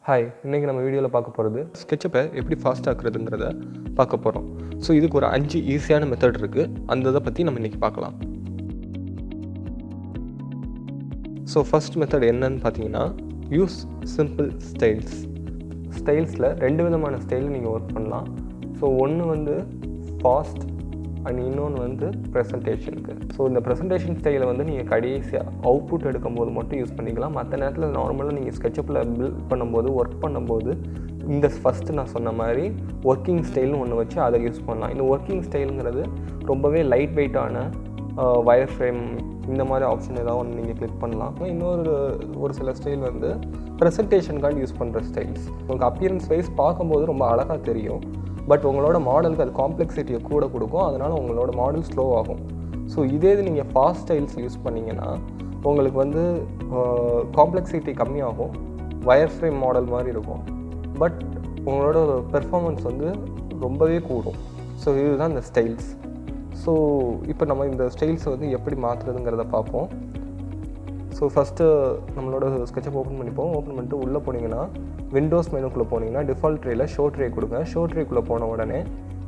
Hi, இன்றைக்கி நம்ம வீடியோவில் பார்க்க போகிறது ஸ்கெட்சப்பை எப்படி ஃபாஸ்ட் ஆக்குறதுங்கிறத பார்க்க போகிறோம். ஸோ இதுக்கு ஒரு 5 ஈஸியான மெத்தட் இருக்குது. அந்த இதை பற்றி நம்ம இன்றைக்கி பார்க்கலாம். ஸோ ஃபஸ்ட் மெத்தட் என்னன்னு பார்த்தீங்கன்னா, யூஸ் சிம்பிள் ஸ்டைல்ஸில் 2 விதமான ஸ்டைல் நீங்கள் ஒர்க் பண்ணலாம். ஸோ ஒன்று வந்து ஃபாஸ்ட் அண்ட் இன்னொன்று வந்து ப்ரெசன்டேஷனுக்கு. ஸோ இந்த ப்ரெசன்டேஷன் ஸ்டைலை வந்து நீங்கள் கடைசியாக அவுட்புட் எடுக்கும்போது மட்டும் யூஸ் பண்ணிக்கலாம். மற்ற நேரத்தில் நார்மலாக நீங்கள் ஸ்கெட்சப்பில் பில்ட் பண்ணும்போது ஒர்க் பண்ணும்போது இந்த ஃபஸ்ட்டு நான் சொன்ன மாதிரி ஒர்க்கிங் ஸ்டைல்னு ஒன்று வச்சு அதை யூஸ் பண்ணலாம். இந்த ஒர்க்கிங் ஸ்டைலுங்கிறது ரொம்பவே லைட் வெயிட்டான வயர் ஃப்ரேம் இந்த மாதிரி ஆப்ஷன் ஏதாவது ஒன்று நீங்கள் கிளிக் பண்ணலாம். ஒரு சில ஸ்டைல் வந்து ப்ரெசன்டேஷனுக்காண்டி யூஸ் பண்ணுற ஸ்டைல்ஸ். உங்களுக்கு அப்பியரன்ஸ் வைஸ் பார்க்கும்போது ரொம்ப அழகாக தெரியும். பட் உங்களோட மாடலுக்கு அது காம்ப்ளெக்சிட்டியை கூட கொடுக்கும். அதனால் உங்களோட மாடல் ஸ்லோ ஆகும். ஸோ இதே இது நீங்கள் ஃபாஸ்ட் ஸ்டைல்ஸ் யூஸ் பண்ணிங்கன்னா உங்களுக்கு வந்து காம்ப்ளெக்சிட்டி கம்மியாகும். வயர் ஃப்ரேம் மாடல் மாதிரி இருக்கும். பட் உங்களோட பெர்ஃபார்மன்ஸ் வந்து ரொம்பவே கூடும். ஸோ இதுதான் இந்த ஸ்டைல்ஸ். ஸோ இப்போ நம்ம இந்த ஸ்டைல்ஸை வந்து எப்படி மாற்றுறதுங்கிறத பார்ப்போம். ஸோ ஃபஸ்ட்டு நம்மளோட ஸ்கெட்சப் ஓப்பன் பண்ணிப்போம். ஓப்பன் பண்ணிட்டு உள்ளே போனீங்கன்னா விண்டோஸ் மெனுக்குள்ளே போனீங்கன்னா டிஃபால்ட் ட்ரேயில் ஷோ ட்ரே கொடுங்க. ஷோ ட்ரேக்குள்ளே போன உடனே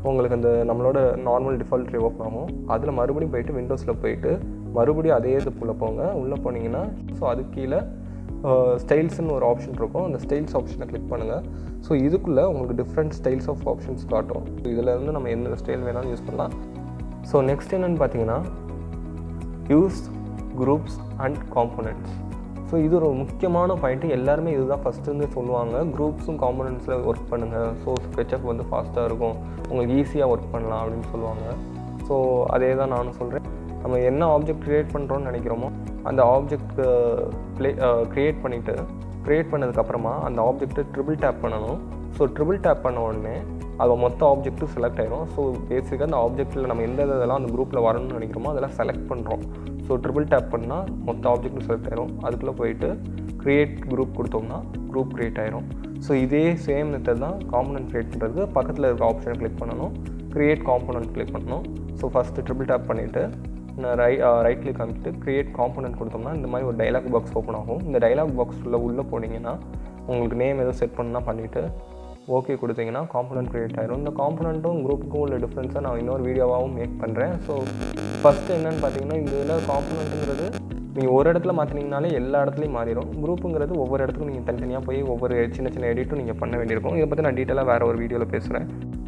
உங்களுக்கு அந்த நம்மளோட நார்மல் டிஃபால்ட் ட்ரே ஓப்பன் ஆகும். அதில் மறுபடியும் போயிட்டு விண்டோஸில் போயிட்டு மறுபடியும் அதே இதுக்குள்ளே போங்க. உள்ளே போனீங்கன்னா ஸோ அது கீழே ஸ்டைல்ஸ்னு ஒரு ஆப்ஷன் இருக்கும். அந்த ஸ்டைல்ஸ் ஆப்ஷனை கிளிக் பண்ணுங்கள். ஸோ இதுக்குள்ளே உங்களுக்கு டிஃப்ரெண்ட் ஸ்டைல்ஸ் ஆஃப் ஆப்ஷன்ஸ் காட்டும். இதில் இருந்து நம்ம எந்த ஸ்டைல் வேணாலும் யூஸ் பண்ணலாம். ஸோ நெக்ஸ்ட் என்னென்னு பார்த்தீங்கன்னா, use groups and components. So இது ஒரு முக்கியமான பாயிண்ட்டு. எல்லாருமே இதுதான் ஃபஸ்ட்டு சொல்லுவாங்க, குரூப்ஸும் காம்போனன்ட்ஸில் ஒர்க் பண்ணுங்கள். ஸோ ஸ்கெட்சப் வந்து ஃபாஸ்ட்டாக இருக்கும், உங்களுக்கு ஈஸியாக ஒர்க் பண்ணலாம் அப்படின்னு சொல்லுவாங்க. ஸோ அதே தான் நானும் சொல்கிறேன். நம்ம என்ன ஆப்ஜெக்ட் க்ரியேட் பண்ணுறோன்னு நினைக்கிறோமோ அந்த ஆப்ஜெக்ட் க்ரியேட் பண்ணதுக்கப்புறமா அந்த ஆப்ஜெக்ட்டை ட்ரிபிள் டேப் பண்ணணும். ஸோ ட்ரிபிள் டேப் பண்ண உடனே அது மொத்த ஆப்ஜெக்ட்டும் செலக்ட் ஆகிரும். ஸோ பேசிக்காக அந்த ஆப்ஜெக்ட்டில் நம்ம எந்த இதெல்லாம் அந்த குரூப்பில் வரணும்னு நினைக்கிறோமோ அதெல்லாம் செலக்ட் பண்ணுறோம். ஸோ ட்ரிபிள் டேப் பண்ணால் மொத்த ஆப்ஜெக்ட்டும் செலக்ட் ஆகிரும். அதுக்குள்ளே போயிட்டு க்ரியேட் குரூப் கொடுத்தோம்னா குரூப் க்ரியேட் ஆகிரும். ஸோ இதே சேம் மெத்தட் தான் காம்போனன்ட் க்ரியேட் பண்ணுறதுக்கு. பக்கத்தில் இருக்க ஆப்ஷனை கிளிக் பண்ணணும், க்ரியேட் காம்போனன்ட் கிளிக் பண்ணணும். ஸோ ஃபஸ்ட்டு ட்ரிபிள் டேப் பண்ணிவிட்டு ரைட் கிளிக் அமைச்சிட்டு க்ரியேட் காம்போனன்ட் கொடுத்தோம்னா இந்த மாதிரி ஒரு டைலாக் பாக்ஸ் ஓப்பன் ஆகும். இந்த டைலாக் பாக்ஸில் உள்ளே போனீங்கன்னா உங்களுக்கு நேம் எதுவும் செட் பண்ணால் பண்ணிவிட்டு ஓகே கொடுத்தீங்கன்னா காம்போனன்ட் க்ரியேட் ஆகிரும். இந்த காம்போனன்ட்டும் குரூப்புக்கும் உள்ள டிஃப்ரென்ஸை நான் இன்னொரு வீடியோவாகவும் மேக் பண்ணுறேன். ஸோ ஃபஸ்ட்டு என்னென்னு பார்த்தீங்கன்னா, இந்த இதில் காம்போனன்ட்டுங்கிறது நீங்கள் ஒரு இடத்துல மாற்றினீங்கனாலே எல்லா இடத்துலையும் மாறிடும். குரூப்புங்கிறது ஒவ்வொரு இடத்துக்கும் நீங்கள் தனித்தனியாக போய் ஒவ்வொரு சின்ன எடிட்டும் நீங்கள் பண்ண வேண்டியிருக்கும். இதை பற்றி நான் டீட்டெயிலாக வேறு ஒரு வீடியோவில் பேசுகிறேன்.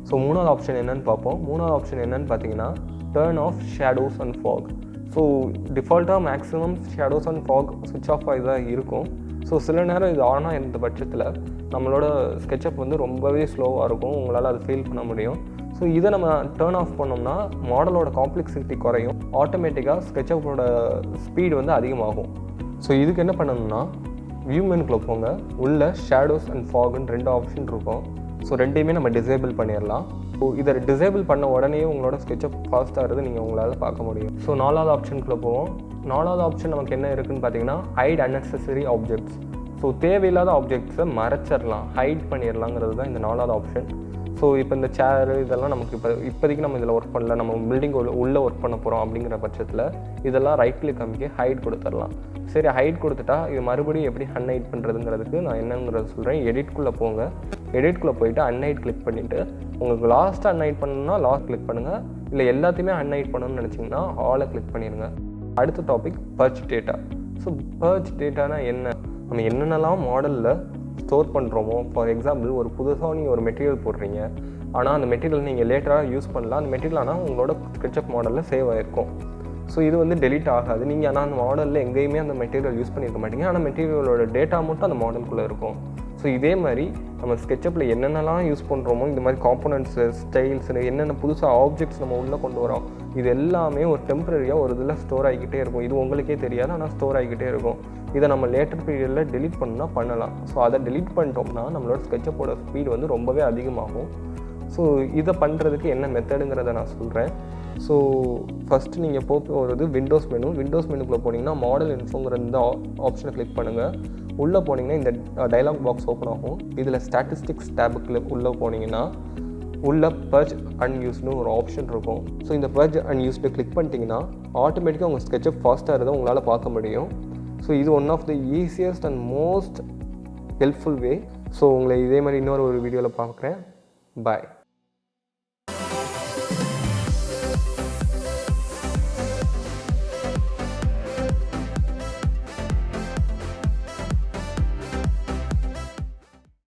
ஸோ மூணாவது ஆப்ஷன் என்னென்னு பார்ப்போம். மூணாவது ஆப்ஷன் என்னென்னு பார்த்தீங்கன்னா, turn off shadows and fog. So டிஃபால்ட்டாக மேக்ஸிமம் ஷேடோஸ் அண்ட் ஃபாக் ஸ்விட்ச் ஆஃப் ஆகி தான் இருக்கும். ஸோ சில நேரம் இது ஆனாக இருந்த பட்சத்தில் நம்மளோட ஸ்கெட்சப் வந்து ரொம்பவே ஸ்லோவாக இருக்கும். உங்களால் அதை ஃபீல் பண்ண முடியும். ஸோ இதை நம்ம டர்ன் ஆஃப் பண்ணோம்னா மாடலோட காம்ப்ளெக்சிட்டி குறையும். ஆட்டோமேட்டிக்காக ஸ்கெட்சப்போட ஸ்பீடு வந்து அதிகமாகும். ஸோ இதுக்கு என்ன பண்ணணும்னா, வியூ மெனுக்குள்ளே போங்க. உள்ள ஷேடோஸ் அண்ட் ஃபாகுன்னு 2 ஆப்ஷன் இருக்கும். ஸோ ரெண்டையுமே நம்ம டிசேபிள் பண்ணிடலாம். ஸோ இதை டிசேபிள் பண்ண உடனே உங்களோட ஸ்கெட்சப் ஃபாஸ்ட்டாகிறது நீங்கள் உங்களால் பார்க்க முடியும். ஸோ 4வது ஆப்ஷனுக்குள்ளே போவோம். 4வது ஆப்ஷன் நமக்கு என்ன இருக்குதுன்னு பார்த்தீங்கன்னா, ஹைட் அன்னெசரி ஆப்ஜெக்ட்ஸ். ஸோ தேவையில்லாத ஆப்ஜெக்ட்ஸை மறைச்சிடலாம், ஹைட் பண்ணிடலாங்கிறது தான் இந்த 4வது ஆப்ஷன். ஸோ இப்போ இந்த சேரு இதெல்லாம் நமக்கு இப்போதைக்கு நம்ம இதில் ஒர்க் பண்ணல, நம்ம பில்டிங் உள்ளே ஒர்க் பண்ண போகிறோம் அப்படிங்கிற பட்சத்தில் இதெல்லாம் ரைட் கிளிக் அமைக்க ஹைட் கொடுத்துடலாம். சரி, ஹைட் கொடுத்துட்டா இது மறுபடியும் எப்படி அன்ஹைட் பண்ணுறதுங்கிறதுக்கு நான் என்னங்கிறத சொல்கிறேன். எடிட்குள்ளே போங்க. எடிட்குள்ளே போயிட்டு அன்ஹைட் கிளிக் பண்ணிவிட்டு உங்களுக்கு லாஸ்ட்டாக அன்ஹைட் பண்ணணும்னா லாஸ்ட் கிளிக் பண்ணுங்கள். இல்லை எல்லாத்தையுமே அன்ஹைட் பண்ணணும்னு நினச்சிங்கன்னா ஆலை கிளிக் பண்ணிடுங்க. அடுத்த டாபிக் பர்ச் டேட்டா. ஸோ பர்ச் டேட்டானா என்ன? நம்ம என்னென்னலாம் மாடலில் ஸ்டோர் பண்ணுறோமோ, ஃபார் எக்ஸாம்பிள் ஒரு புதுசாக நீங்கள் ஒரு மெட்டீரியல் போடுறீங்க, ஆனால் அந்த மெட்டீரியல் நீங்கள் லேட்டராக யூஸ் பண்ணலாம். அந்த மெட்டீரியல் ஆனால் உங்களோட ஸ்கெட்சப் மாடலில் சேவ் ஆகிருக்கும். ஸோ இது வந்து டெலீட் ஆகாது. நீங்கள் ஆனால் அந்த மாடலில் எங்கேயுமே அந்த மெட்டீரியல் யூஸ் பண்ணியிருக்க மாட்டீங்க. ஆனால் மெட்டீரியலோட டேட்டா மட்டும் அந்த மாடலுக்குள்ளே இருக்கும். ஸோ இதே மாதிரி நம்ம ஸ்கெட்சப்பில் என்னென்னலாம் யூஸ் பண்ணுறோமோ, இந்த மாதிரி காம்போனன்ட்ஸு, ஸ்டைல்ஸ், என்னென்ன புதுசாக ஆப்ஜெக்ட்ஸ் நம்ம உள்ளே கொண்டு வரோம், இது எல்லாமே ஒரு டெம்பரரியாக ஒரு இதில் ஸ்டோர் ஆகிக்கிட்டே இருக்கும். இது உங்களுக்கே தெரியாது, ஆனால் ஸ்டோர் ஆகிக்கிட்டே இருக்கும். இதை நம்ம லேட்டர் பீரியடில் டெலீட் பண்ணால் பண்ணலாம். ஸோ அதை டெலீட் பண்ணிட்டோம்னா நம்மளோட ஸ்கெட்சப்போட ஸ்பீடு வந்து ரொம்பவே அதிகமாகும். ஸோ இதை பண்ணுறதுக்கு என்ன மெத்தடுங்கிறத நான் சொல்கிறேன். ஸோ ஃபஸ்ட்டு நீங்கள் போகிறது விண்டோஸ் மெனுக்குள்ளே போனீங்கன்னா மாடல் இன்ஃபோங்கிற இந்த ஆப்ஷனை கிளிக் பண்ணுங்கள். உள்ளே போனீங்கன்னா இந்த டைலாக் பாக்ஸ் ஓப்பன் ஆகும். இதில் ஸ்டாட்டிஸ்டிக்ஸ் டேபுக்கு உள்ளே போனீங்கன்னா உள்ள பர்ச் அன்யூஸ்னு ஒரு ஆப்ஷன் இருக்கும். ஸோ இந்த பர்ச் அன்யூஸ்டு கிளிக் பண்ணிட்டீங்கன்னா ஆட்டோமேட்டிக்காக உங்கள் ஸ்கெட்சப் ஃபாஸ்ட்டாக இருந்தால் உங்களால் பார்க்க முடியும். ஸோ இது one of the easiest and most helpful way so உங்களை இதே மாதிரி இன்னொரு ஒரு வீடியோவில் பார்க்குறேன். பாய்.